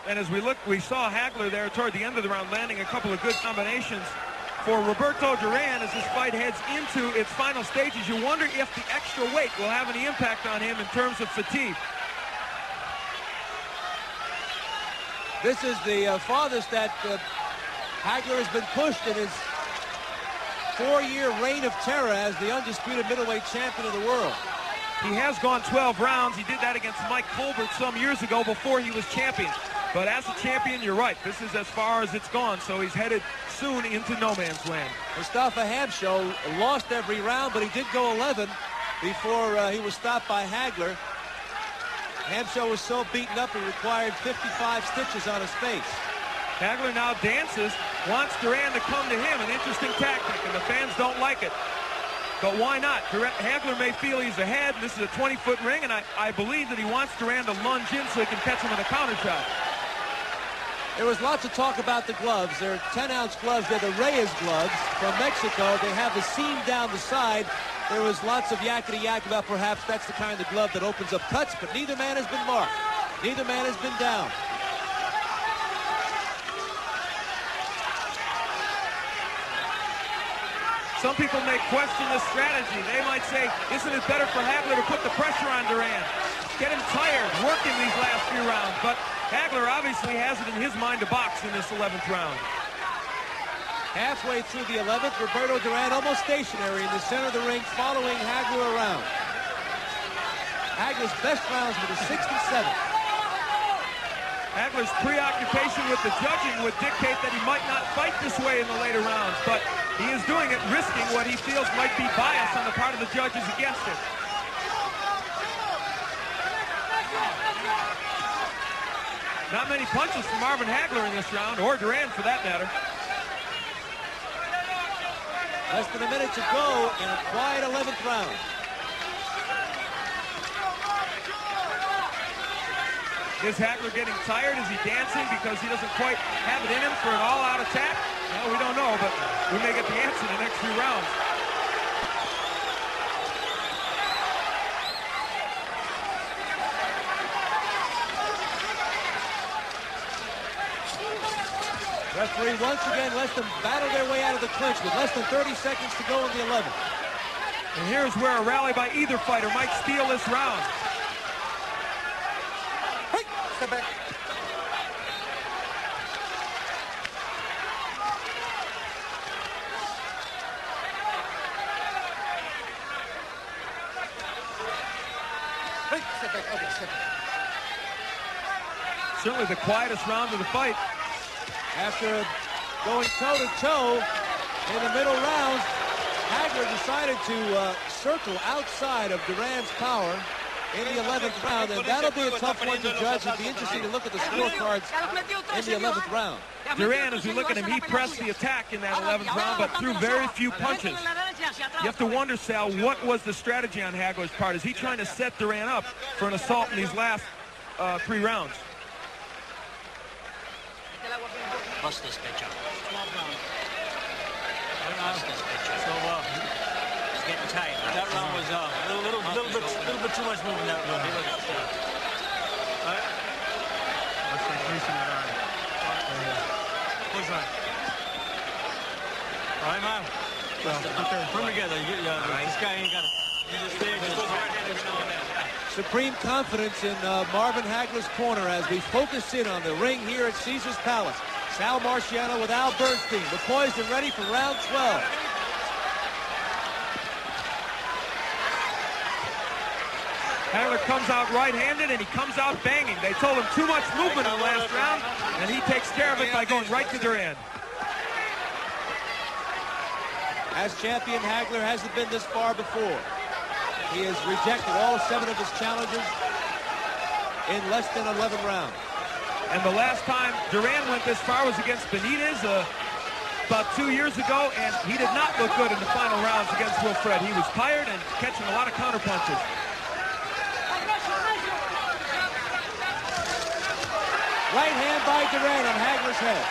And as we saw Hagler there toward the end of the round landing a couple of good combinations. For Roberto Duran, as this fight heads into its final stages, you wonder if the extra weight will have any impact on him in terms of fatigue. This is the farthest that Hagler has been pushed in his 4-year reign of terror as the undisputed middleweight champion of the world. He has gone 12 rounds. He did that against Mike Colbert some years ago before he was champion. But as a champion, you're right. This is as far as it's gone, so he's headed soon into no man's land. Mustafa Hamsho lost every round, but he did go 11 before he was stopped by Hagler. Hamsho was so beaten up he required 55 stitches on his face. Hagler now dances, wants Duran to come to him, an interesting tactic, and the fans don't like it. But why not? Hagler may feel he's ahead. This is a 20-foot ring, and I believe that he wants Duran to lunge in so he can catch him with a counter shot. There was lots of talk about the gloves. They're 10-ounce gloves. They're the Reyes gloves from Mexico. They have the seam down the side. There was lots of yakety-yak about perhaps that's the kind of glove that opens up cuts, but neither man has been marked. Neither man has been down. Some people may question the strategy. They might say, isn't it better for Hagler to put the pressure on Duran? Get him tired, working these last few rounds. But Hagler obviously has it in his mind to box in this 11th round. Halfway through the 11th, Roberto Duran almost stationary in the center of the ring, following Hagler around. Hagler's best rounds were the 6th and 7th. Hagler's preoccupation with the judging would dictate that he might not fight this way in the later rounds, but he is doing it, risking what he feels might be bias on the part of the judges against him. Not many punches from Marvin Hagler in this round, or Duran for that matter. Less than a minute to go in a quiet 11th round. Is Hagler getting tired? Is he dancing because he doesn't quite have it in him for an all-out attack? Well, we don't know, but we may get the answer in the next few rounds. Referee once again lets them battle their way out of the clinch with less than 30 seconds to go in the 11th. And here's where a rally by either fighter might steal this round. Hey, step back. Hey, step back. Okay, step back. Certainly the quietest round of the fight. After going toe-to-toe in the middle rounds, Hagler decided to circle outside of Duran's power in the 11th round, and that'll be a tough one to judge. It'll be interesting to look at the scorecards in the 11th round. Duran, as we look at him, he pressed the attack in that 11th round, but threw very few punches. You have to wonder, Sal, what was the strategy on Hagler's part? Is he trying to set Duran up for an assault in these last 3 rounds? Bust this bitch up. Bust this bitch up. So, he's getting tight. that round was a little bit too much movement that round. All right. Looks like Mason and I. Who's that? All right, man. Put them together. This guy ain't got it. He just there. Just goes right-handed every now and then. Supreme confidence in Marvin Hagler's corner as we focus in on the ring here at Caesar's Palace. Sal Marciano with Al Bernstein. We're poised and ready for round 12. Hagler comes out right-handed, and he comes out banging. They told him too much movement in the last round, and he takes care of it by going right to Duran. As champion, Hagler hasn't been this far before. He has rejected all 7 of his challenges in less than 11 rounds. And the last time Duran went this far was against Benitez about 2 years ago, and he did not look good in the final rounds against Wilfred. He was tired and catching a lot of counterpunches. Right hand by Duran on Hagler's head.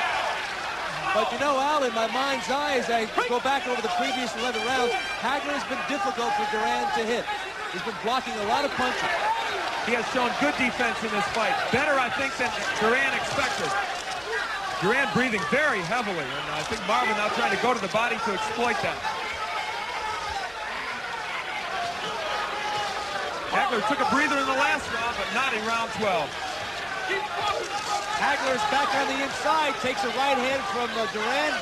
But you know, Al, in my mind's eye, as I go back over the previous 11 rounds, Hagler has been difficult for Duran to hit. He's been blocking a lot of punches. he has shown good defense in this fight. Better, I think, than Duran expected. Duran breathing very heavily, and I think Marvin now trying to go to the body to exploit that. Hagler took a breather in the last round, but not in round 12. Hagler's back on the inside, takes a right hand from Duran,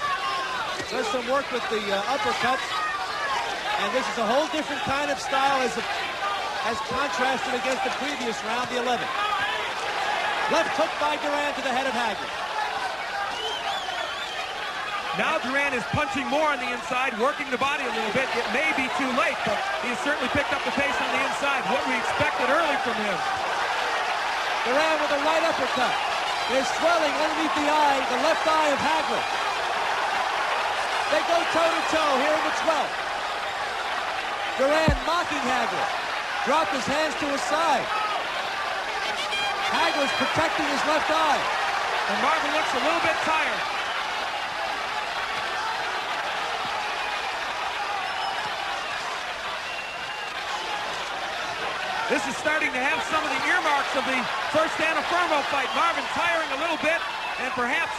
does some work with the uppercuts, and this is a whole different kind of style as contrasted against the previous round, the 11th. Left hook by Duran to the head of Hagler. Now Duran is punching more on the inside, working the body a little bit. It may be too late, but he has certainly picked up the pace on the inside, what we expected early from him. Duran with a right uppercut. There's swelling underneath the eye, the left eye of Hagler. They go toe-to-toe here in the 12th. Duran mocking Hagler. Dropped his hands to his side. Hagler's protecting his left eye. And Marvin looks a little bit tired. This is starting to have some of the earmarks of the first Anna Fermo fight. Marvin tiring a little bit and perhaps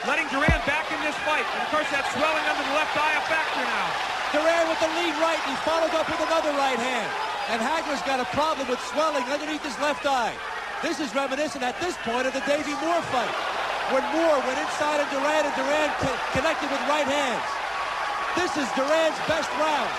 letting Duran back in this fight. And of course that swelling under the left eye a factor now. Duran with the lead right, and he followed up with another right hand. And Hagler's got a problem with swelling underneath his left eye. This is reminiscent at this point of the Davey Moore fight, when Moore went inside of Duran and Duran connected with right hands. This is Duran's best round.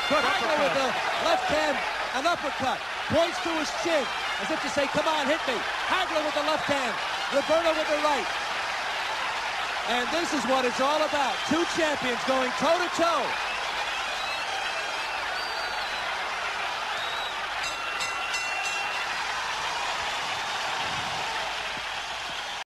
Hagler with the left hand, an uppercut, points to his chin, as if to say, come on, hit me. Hagler with the left hand, Roberto with the right. And this is what it's all about. Two champions going toe-to-toe.